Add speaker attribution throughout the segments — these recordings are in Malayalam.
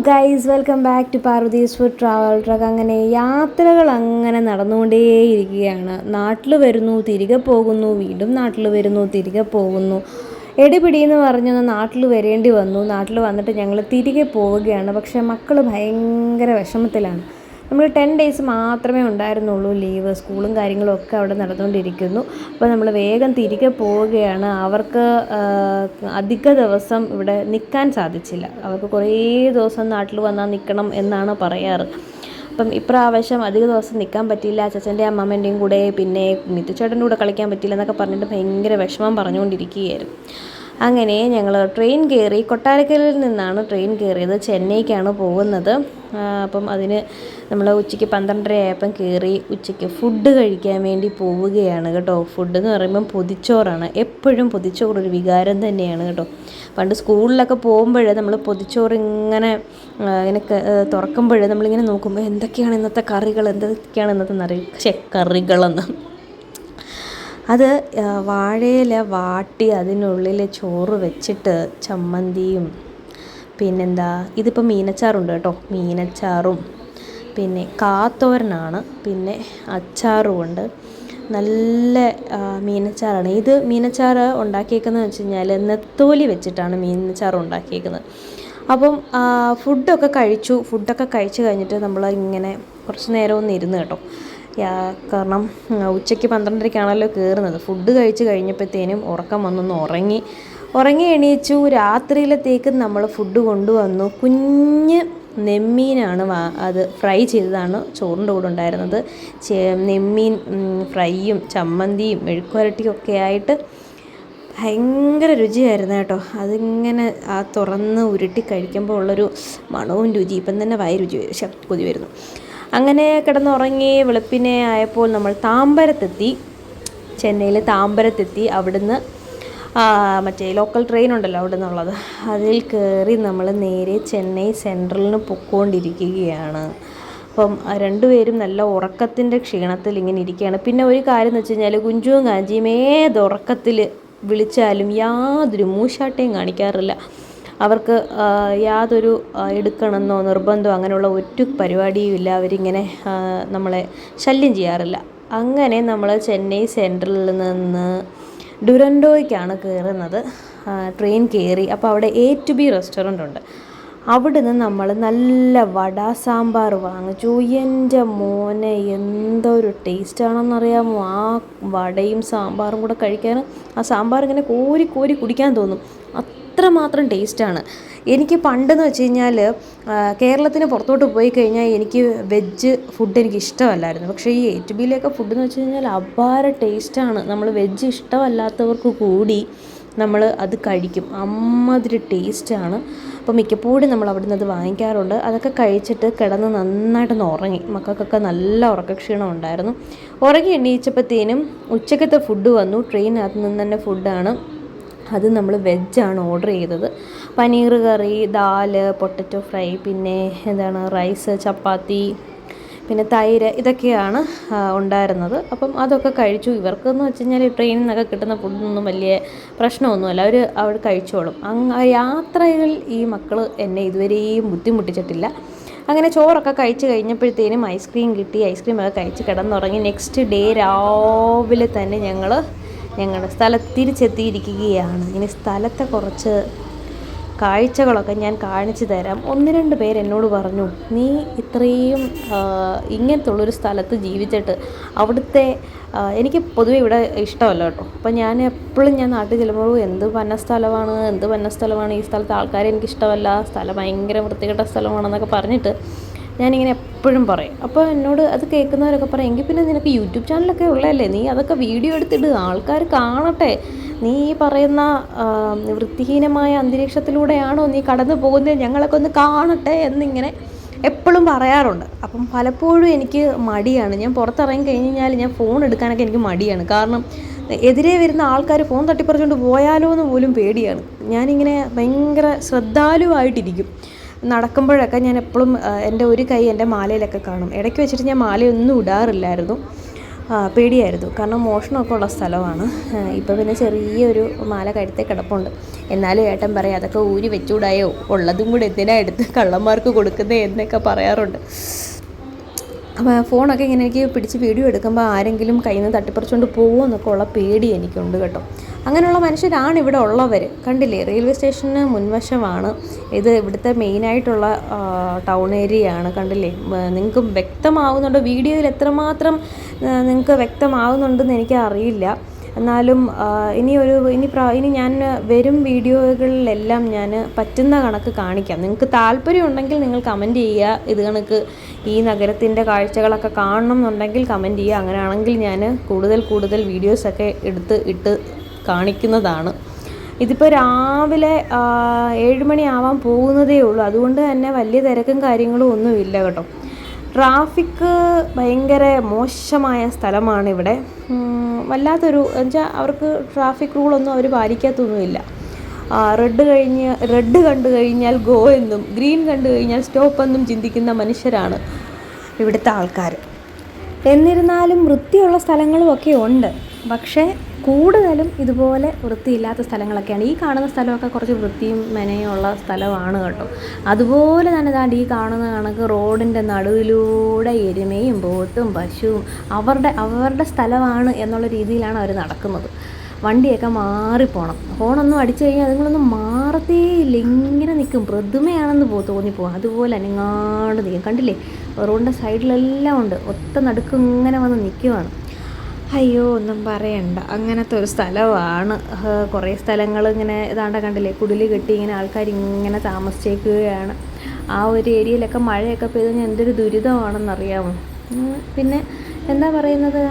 Speaker 1: Guys, welcome back to Parvathy's food travel truck. അങ്ങനെ യാത്രകൾ അങ്ങനെ നടന്നുകൊണ്ടേയിരിക്കുകയാണ്. നാട്ടിൽ വരുന്നു, തിരികെ പോകുന്നു, വീണ്ടും നാട്ടിൽ വരുന്നു, തിരികെ പോകുന്നു. എടിപിടിയെന്ന് പറഞ്ഞൊന്ന് നാട്ടിൽ വരേണ്ടി വന്നു. നാട്ടിൽ വന്നിട്ട് ഞങ്ങൾ തിരികെ പോവുകയാണ്. പക്ഷേ മക്കൾ ഭയങ്കര വിഷമത്തിലാണ്. നമ്മൾ 10 ഡേയ്സ് മാത്രമേ ഉണ്ടായിരുന്നുള്ളൂ ലീവ്. സ്കൂളും കാര്യങ്ങളും ഒക്കെ അവിടെ നടന്നുകൊണ്ടിരിക്കുന്നു. അപ്പോൾ നമ്മൾ വേഗം തിരികെ പോവുകയാണ്. അവർക്ക് അധിക ദിവസം ഇവിടെ നിൽക്കാൻ സാധിച്ചില്ല. അവർക്ക് കുറേ ദിവസം നാട്ടിൽ വന്നാൽ നിൽക്കണം എന്നാണ് പറയാറ്. അപ്പം ഇപ്രാവശ്യം അധിക ദിവസം നിൽക്കാൻ പറ്റിയില്ല. അച്ഛൻ്റെ അമ്മമ്മേൻ്റെയും കൂടെ, പിന്നെ മിത്തുച്ചേട്ടൻ്റെ കൂടെ കളിക്കാൻ പറ്റില്ല എന്നൊക്കെ പറഞ്ഞിട്ട് ഭയങ്കര വിഷമം പറഞ്ഞുകൊണ്ടിരിക്കുകയായിരുന്നു. അങ്ങനെ ഞങ്ങൾ ട്രെയിൻ കയറി. കൊട്ടാരക്കരയിൽ നിന്നാണ് ട്രെയിൻ കയറിയത്. ചെന്നൈക്കാണ് പോകുന്നത്. അപ്പം അതിന് നമ്മൾ ഉച്ചയ്ക്ക് 12:30 ആയപ്പം കയറി. ഉച്ചയ്ക്ക് ഫുഡ് കഴിക്കാൻ വേണ്ടി പോവുകയാണ് കേട്ടോ. ഫുഡ് എന്ന് പറയുമ്പം പൊതിച്ചോറാണ്. എപ്പോഴും പൊതിച്ചോറൊരു വികാരം തന്നെയാണ് കേട്ടോ. പണ്ട് സ്കൂളിലൊക്കെ പോകുമ്പോൾ നമ്മൾ പൊതിച്ചോറ് ഇങ്ങനെ തുറക്കുമ്പോൾ നമ്മളിങ്ങനെ നോക്കുമ്പോൾ എന്തൊക്കെയാണ് ഇന്നത്തെ കറികൾ, എന്തൊക്കെയാണ് ഇന്നത്തെ കറികളെന്ന്. അത് വാഴയില വാട്ടി അതിനുള്ളിൽ ചോറ് വെച്ചിട്ട് ചമ്മന്തിയും, പിന്നെന്താ, ഇതിപ്പോൾ മീനച്ചാറുണ്ട് കേട്ടോ. മീനച്ചാറും പിന്നെ കാത്തോരനാണ്, പിന്നെ അച്ചാറും ഉണ്ട്. നല്ല മീനച്ചാറാണ്. ഇത് മീനച്ചാറ് ഉണ്ടാക്കിയേക്കുന്നത് വെച്ച് കഴിഞ്ഞാൽ നെത്തോലി വെച്ചിട്ടാണ് മീനച്ചാറ് ഉണ്ടാക്കിയേക്കുന്നത്. അപ്പം ഫുഡൊക്കെ കഴിച്ച് കഴിഞ്ഞിട്ട് നമ്മൾ ഇങ്ങനെ കുറച്ച് നേരം ഒന്ന് ഇരുന്ന് കേട്ടോ. കാരണം ഉച്ചയ്ക്ക് 12:30-ക്കാണല്ലോ കയറുന്നത്. ഫുഡ് കഴിച്ച് കഴിഞ്ഞപ്പോഴത്തേനും ഉറക്കം വന്നൊന്ന് ഉറങ്ങി എണീച്ചു. രാത്രിയിലത്തേക്ക് നമ്മൾ ഫുഡ് കൊണ്ടുവന്നു. കുഞ്ഞ് നെമ്മീനാണ്, അത് ഫ്രൈ ചെയ്തതാണ് ചോറിൻ്റെ കൂടെ ഉണ്ടായിരുന്നത്. നെമ്മീൻ ഫ്രൈയും ചമ്മന്തിയും മെഴുക്കുവരട്ടിയും ഒക്കെ ആയിട്ട് ഭയങ്കര രുചിയായിരുന്നു കേട്ടോ. അതിങ്ങനെ തുറന്ന് ഉരുട്ടി കഴിക്കുമ്പോൾ ഉള്ളൊരു മണവും രുചി ഇപ്പം തന്നെ കൊതി വരുന്നു. അങ്ങനെ കിടന്നുറങ്ങി. വെളുപ്പിനെ ആയപ്പോൾ നമ്മൾ താമ്പരത്തെത്തി. ചെന്നൈയിൽ താമ്പരത്തെത്തി. അവിടുന്ന് മറ്റേ ലോക്കൽ ട്രെയിൻ ഉണ്ടല്ലോ അവിടെ നിന്നുള്ളത്, അതിൽ കയറി നമ്മൾ നേരെ ചെന്നൈ സെൻട്രലിന് പൊയ്ക്കൊണ്ടിരിക്കുകയാണ്. അപ്പം രണ്ടുപേരും നല്ല ഉറക്കത്തിൻ്റെ ക്ഷീണത്തിൽ ഇങ്ങനെ ഇരിക്കുകയാണ്. പിന്നെ ഒരു കാര്യം എന്ന് വെച്ച് കഴിഞ്ഞാൽ കുഞ്ചുവും കാഞ്ചിയും ഏതുറക്കത്തിൽ വിളിച്ചാലും യാതൊരു മൂശാട്ടയും കാണിക്കാറില്ല. അവർക്ക് യാതൊരു എടുക്കണമെന്നോ നിർബന്ധമോ അങ്ങനെയുള്ള ഒരു പരിപാടിയും ഇല്ല. അവരിങ്ങനെ നമ്മളെ ശല്യം ചെയ്യാറില്ല. അങ്ങനെ നമ്മൾ ചെന്നൈ സെൻട്രലിൽ നിന്ന് ഡുരൻഡോയ്ക്കാണ് കയറുന്നത്. ട്രെയിൻ കയറി. അപ്പോൾ അവിടെ A to B റെസ്റ്റോറൻ്റ് ഉണ്ട്. അവിടെ നിന്ന് നമ്മൾ നല്ല വട സാമ്പാർ വാങ്ങിച്ചു. എൻ്റെ മോനെ എന്തൊരു ടേസ്റ്റാണെന്നറിയാമോ ആ വടയും സാമ്പാറും കൂടെ കഴിക്കാൻ. ആ സാമ്പാർ ഇങ്ങനെ കോരി കോരി കുടിക്കാൻ തോന്നും, അത്രമാത്രം ടേസ്റ്റാണ്. എനിക്ക് പണ്ടെന്ന് വെച്ച് കഴിഞ്ഞാൽ കേരളത്തിന് പുറത്തോട്ട് പോയി കഴിഞ്ഞാൽ എനിക്ക് വെജ് ഫുഡ് എനിക്ക് ഇഷ്ടമല്ലായിരുന്നു. പക്ഷേ ഈ A to B ഫുഡ് എന്ന് വെച്ച് കഴിഞ്ഞാൽ അപാര ടേസ്റ്റാണ്. നമ്മൾ വെജ് ഇഷ്ടമല്ലാത്തവർക്ക് കൂടി നമ്മൾ അത് കഴിക്കും. അമ്മാതിരി ടേസ്റ്റാണ്. അപ്പോൾ മിക്കപ്പോഴും നമ്മൾ അവിടെ നിന്ന് അത് വാങ്ങിക്കാറുണ്ട്. അതൊക്കെ കഴിച്ചിട്ട് കിടന്ന് നന്നായിട്ടൊന്ന് ഉറങ്ങി. മക്കൾക്കൊക്കെ നല്ല ഉറക്കക്ഷീണം ഉണ്ടായിരുന്നു. ഉറങ്ങി എണീച്ചപ്പോഴത്തേനും ഉച്ചക്കത്തെ ഫുഡ് വന്നു. ട്രെയിനകത്ത് നിന്ന് തന്നെ ഫുഡാണ്. അത് നമ്മൾ വെജാണ് ഓർഡർ ചെയ്തത്. പനീർ കറി, ദാല്, പൊട്ടറ്റോ ഫ്രൈ, പിന്നെ റൈസ്, ചപ്പാത്തി, പിന്നെ തൈര്, ഇതൊക്കെയാണ് ഉണ്ടായിരുന്നത്. അപ്പം അതൊക്കെ കഴിച്ചു. ഇവർക്കെന്ന് വെച്ച് കഴിഞ്ഞാൽ ട്രെയിനിൽ നിന്നൊക്കെ കിട്ടുന്ന ഫുഡൊന്നും വലിയ പ്രശ്നമൊന്നുമല്ല. അവർ കഴിച്ചോളും. യാത്രയിൽ ഈ മക്കൾ എന്നെ ഇതുവരെയും ബുദ്ധിമുട്ടിച്ചിട്ടില്ല. അങ്ങനെ ചോറൊക്കെ കഴിച്ച് കഴിഞ്ഞപ്പോഴത്തേനും ഐസ്ക്രീം കിട്ടി. ഐസ്ക്രീമൊക്കെ കഴിച്ച് കിടന്നുറങ്ങി. നെക്സ്റ്റ് ഡേ രാവിലെ തന്നെ ഞങ്ങളുടെ സ്ഥലത്ത് തിരിച്ചെത്തിയിരിക്കുകയാണ്. ഇനി സ്ഥലത്തെ കുറച്ച് കാഴ്ചകളൊക്കെ ഞാൻ കാണിച്ചു തരാം. 1-2 പേര് എന്നോട് പറഞ്ഞു, നീ ഇത്രയും ഇങ്ങനത്തുള്ളൊരു സ്ഥലത്ത് ജീവിച്ചിട്ട് അവിടുത്തെ എനിക്ക് പൊതുവെ ഇവിടെ ഇഷ്ടമല്ല കേട്ടോ. അപ്പം ഞാൻ എപ്പോഴും നാട്ടിൽ ചെല്ലുമ്പോൾ എന്ത് പന്ന സ്ഥലമാണ്, ഈ സ്ഥലത്തെ ആൾക്കാരെ എനിക്കിഷ്ടമല്ല, സ്ഥലം ഭയങ്കര വൃത്തികെട്ട സ്ഥലമാണെന്നൊക്കെ പറഞ്ഞിട്ട് ഞാനിങ്ങനെ എപ്പോഴും പറയും. അപ്പോൾ എന്നോട് അത് കേൾക്കുന്നവരൊക്കെ പറയും, എങ്കിൽ പിന്നെ നിനക്ക് യൂട്യൂബ് ചാനലൊക്കെ ഉള്ളതല്ലേ, നീ അതൊക്കെ വീഡിയോ എടുത്തിട്ട് ആൾക്കാർ കാണട്ടെ, നീ പറയുന്ന വൃത്തിഹീനമായ അന്തരീക്ഷത്തിലൂടെയാണോ നീ കടന്നു പോകുന്നത്, ഞങ്ങളൊക്കെ ഒന്ന് കാണട്ടെ എന്നിങ്ങനെ എപ്പോഴും പറയാറുണ്ട്. അപ്പം പലപ്പോഴും എനിക്ക് മടിയാണ്. ഞാൻ പുറത്തിറങ്ങി കഴിഞ്ഞാൽ ഞാൻ ഫോൺ എടുക്കാനൊക്കെ എനിക്ക് മടിയാണ്. കാരണം എതിരെ വരുന്ന ആൾക്കാർ ഫോൺ തട്ടിപ്പറിച്ചുകൊണ്ട് പോയാലോ എന്ന് പോലും പേടിയാണ്. ഞാനിങ്ങനെ ഭയങ്കര ശ്രദ്ധാലുവായിട്ടിരിക്കും. നടക്കുമ്പോഴൊക്കെ ഞാൻ എപ്പോഴും എൻ്റെ ഒരു കൈ എൻ്റെ മാലയിലൊക്കെ കാണും. ഇടയ്ക്ക് വെച്ചിട്ട് ഞാൻ മാലയൊന്നും ഇടാറില്ലായിരുന്നു. പേടിയായിരുന്നു. കാരണം മോഷണമൊക്കെ ഉള്ള സ്ഥലമാണ്. ഇപ്പോൾ പിന്നെ ചെറിയൊരു മാല കഴുത്തേ കിടപ്പുണ്ട്. എന്നാലും ഏട്ടൻ പറയും അതൊക്കെ ഊരി വെച്ചൂടായോ, ഉള്ളതും കൂടെ എന്തിനാ എടുത്ത് കള്ളന്മാർക്ക് കൊടുക്കുന്നത് എന്നൊക്കെ പറയാറുണ്ട്. അപ്പോൾ ഫോണൊക്കെ ഇങ്ങനെ എനിക്ക് പിടിച്ച് വീഡിയോ എടുക്കുമ്പോൾ ആരെങ്കിലും കയ്യിൽ നിന്ന് തട്ടിപ്പറിച്ചുകൊണ്ട് പോകുമോ എന്നൊക്കെ ഉള്ള പേടി എനിക്കുണ്ട് കേട്ടോ. അങ്ങനെയുള്ള മനുഷ്യരാണ് ഇവിടെ ഉള്ളവർ. കണ്ടില്ലേ, റെയിൽവേ സ്റ്റേഷന് മുൻവശമാണ് ഇത്. ഇവിടുത്തെ മെയിനായിട്ടുള്ള ടൗൺ ഏരിയയാണ്. കണ്ടില്ലേ, നിങ്ങൾക്ക് വ്യക്തമാവുന്നുണ്ടോ വീഡിയോയിൽ? എത്രമാത്രം നിങ്ങൾക്ക് വ്യക്തമാവുന്നുണ്ടെന്ന് എനിക്ക് അറിയില്ല. എന്നാലും ഇനി ഞാൻ വരും വീഡിയോകളിലെല്ലാം ഞാൻ പറ്റുന്ന കണക്ക് കാണിക്കാം. നിങ്ങൾക്ക് താല്പര്യമുണ്ടെങ്കിൽ നിങ്ങൾ കമൻറ്റ് ചെയ്യുക. ഇത് കണക്ക് ഈ നഗരത്തിൻ്റെ കാഴ്ചകളൊക്കെ കാണണം എന്നുണ്ടെങ്കിൽ കമൻറ്റ് ചെയ്യുക. അങ്ങനെയാണെങ്കിൽ ഞാൻ കൂടുതൽ വീഡിയോസൊക്കെ ഇട്ട് കാണിക്കുന്നതാണ്. ഇതിപ്പോൾ രാവിലെ 7 മണിയാവാൻ പോകുന്നതേ ഉള്ളൂ. അതുകൊണ്ട് തന്നെ വലിയ തിരക്കും കാര്യങ്ങളും ഒന്നുമില്ല കേട്ടോ. ട്രാഫിക്ക് ഭയങ്കര മോശമായ സ്ഥലമാണിവിടെ. വല്ലാത്തൊരു എന്നുവെച്ചാൽ അവർക്ക് ട്രാഫിക് റൂളൊന്നും അവർ പാലിക്കാത്തൊന്നുമില്ല. റെഡ് കണ്ടു കഴിഞ്ഞാൽ ഗോ എന്നും ഗ്രീൻ കണ്ടു കഴിഞ്ഞാൽ സ്റ്റോപ്പ് എന്നും ചിന്തിക്കുന്ന മനുഷ്യരാണ് ഇവിടുത്തെ ആൾക്കാർ. എന്നിരുന്നാലും വൃത്തിയുള്ള സ്ഥലങ്ങളും ഒക്കെ ഉണ്ട്. പക്ഷേ കൂടുതലും ഇതുപോലെ വൃത്തിയില്ലാത്ത സ്ഥലങ്ങളൊക്കെയാണ്. ഈ കാണുന്ന സ്ഥലമൊക്കെ കുറച്ച് വൃത്തിയും മെനയും ഉള്ള സ്ഥലമാണ് കേട്ടോ. അതുപോലെ തന്നെ ദാണ്ട് ഈ കാണുന്ന കണക്ക് റോഡിൻ്റെ നടുവിലൂടെ എരുമയും പോത്തും പശുവും അവരുടെ സ്ഥലമാണ് എന്നുള്ള രീതിയിലാണ് അവർ നടക്കുന്നത്. വണ്ടിയൊക്കെ മാറിപ്പോണം. ഹോണൊന്നും അടിച്ചു കഴിഞ്ഞാൽ അതുങ്ങളൊന്നും മാറത്തേയില്ല, ഇങ്ങനെ നിൽക്കും. പ്രതിമയാണെന്ന് തോന്നിപ്പോകും. അതുപോലെ അനങ്ങാണ്ട് നിൽക്കും. കണ്ടില്ലേ, റോഡിൻ്റെ സൈഡിലെല്ലാം ഉണ്ട്. ഒറ്റ നടുക്ക് ഇങ്ങനെ വന്ന് നിൽക്കുവാണ്. അയ്യോ, ഒന്നും പറയണ്ട, അങ്ങനത്തെ ഒരു സ്ഥലമാണ്. കുറേ സ്ഥലങ്ങൾ ഇങ്ങനെ ഇതാണ്ട കണ്ടില്ലേ, കുടിൽ കെട്ടി ഇങ്ങനെ ആൾക്കാർ ഇങ്ങനെ താമസിച്ചേക്കുകയാണ്. ആ ഒരു ഏരിയയിലൊക്കെ മഴയൊക്കെ പെയ്ത് കഴിഞ്ഞാൽ എന്തൊരു ദുരിതമാണെന്നറിയാമോ. പിന്നെ എന്താ പറയുന്നത്,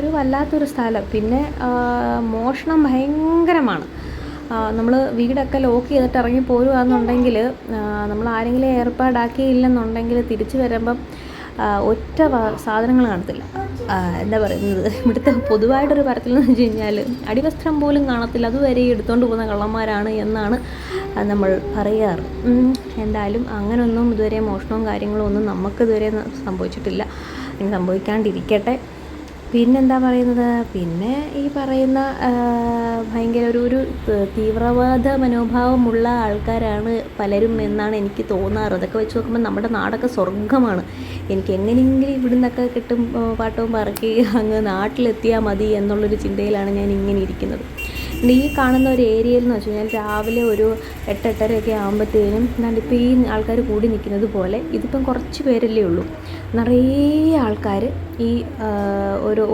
Speaker 1: ഒരു വല്ലാത്തൊരു സ്ഥലം. പിന്നെ മോഷണം ഭയങ്കരമാണ്. നമ്മൾ വീടൊക്കെ ലോക്ക് ചെയ്തിട്ട് ഇറങ്ങി പോരുകയാണെന്നുണ്ടെങ്കിൽ, നമ്മൾ ആരെങ്കിലും ഏർപ്പാടാക്കിയില്ലെന്നുണ്ടെങ്കിൽ തിരിച്ചു വരുമ്പം ഒറ്റ സാധനങ്ങൾ കാണത്തില്ല. എന്താ പറയുന്നത്, ഇവിടുത്തെ പൊതുവായിട്ടൊരു പറച്ചിലെന്ന് വെച്ച് കഴിഞ്ഞാൽ അടിവസ്ത്രം പോലും കാണത്തില്ല. അതുവരെ എടുത്തുകൊണ്ട് പോകുന്ന കള്ളന്മാരാണ് എന്നാണ് നമ്മൾ പറയാറ്. എന്തായാലും അങ്ങനെയൊന്നും ഇതുവരെ മോഷണവും കാര്യങ്ങളും ഒന്നും നമുക്കിതുവരെ സംഭവിച്ചിട്ടില്ല. ഇനി സംഭവിക്കാണ്ടിരിക്കട്ടെ. പിന്നെന്താ പറയുന്നത്, പിന്നെ ഈ പറയുന്ന ഭയങ്കര ഒരു തീവ്രവാദ മനോഭാവമുള്ള ആൾക്കാരാണ് പലരും എന്നാണ് എനിക്ക് തോന്നാറ്. അതൊക്കെ വെച്ച് നോക്കുമ്പോൾ നമ്മുടെ നാടൊക്കെ സ്വർഗ്ഗമാണ്. എനിക്ക് എങ്ങനെയെങ്കിലും ഇവിടെ നിന്നൊക്കെ കിട്ടും പാട്ടവും പറക്കി അങ്ങ് നാട്ടിലെത്തിയാൽ മതി എന്നുള്ളൊരു ചിന്തയിലാണ് ഞാൻ ഇങ്ങനെ ഇരിക്കുന്നത്. ഈ കാണുന്ന ഒരു ഏരിയയിൽ എന്ന് വെച്ച് കഴിഞ്ഞാൽ രാവിലെ ഒരു 8-8:30 ആകുമ്പോഴത്തേനും ഇപ്പോൾ ഈ ആൾക്കാർ കൂടി നിൽക്കുന്നത് പോലെ ഇതിപ്പം കുറച്ച് പേരല്ലേ ഉള്ളൂ. നിറയെ ആൾക്കാർ ഈ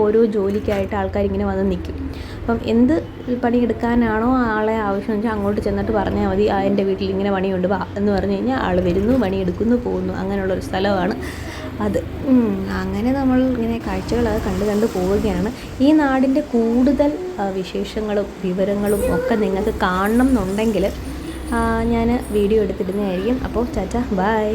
Speaker 1: ഓരോ ജോലിക്കായിട്ട് ആൾക്കാർ ഇങ്ങനെ വന്ന് നിൽക്കും. അപ്പം എന്ത് പണിയെടുക്കാനാണോ ആളെ ആവശ്യം വെച്ചാൽ അങ്ങോട്ട് ചെന്നിട്ട് പറഞ്ഞാൽ മതി, എൻ്റെ വീട്ടിൽ ഇങ്ങനെ പണിയുണ്ട് വാ എന്ന് പറഞ്ഞു കഴിഞ്ഞാൽ ആൾ വരുന്നു, പണിയെടുക്കുന്നു, പോകുന്നു. അങ്ങനെയുള്ളൊരു സ്ഥലമാണ് അത്. അങ്ങനെ നമ്മൾ ഇങ്ങനെ കാഴ്ചകളൊക്കെ കണ്ട് പോവുകയാണ്. ഈ നാടിൻ്റെ കൂടുതൽ വിശേഷങ്ങളും വിവരങ്ങളും ഒക്കെ നിങ്ങൾക്ക് കാണണം എന്നുണ്ടെങ്കിൽ ഞാൻ വീഡിയോ എടുത്തിടുന്നതായിരിക്കും. അപ്പോൾ ചാച്ചാ, ബൈ.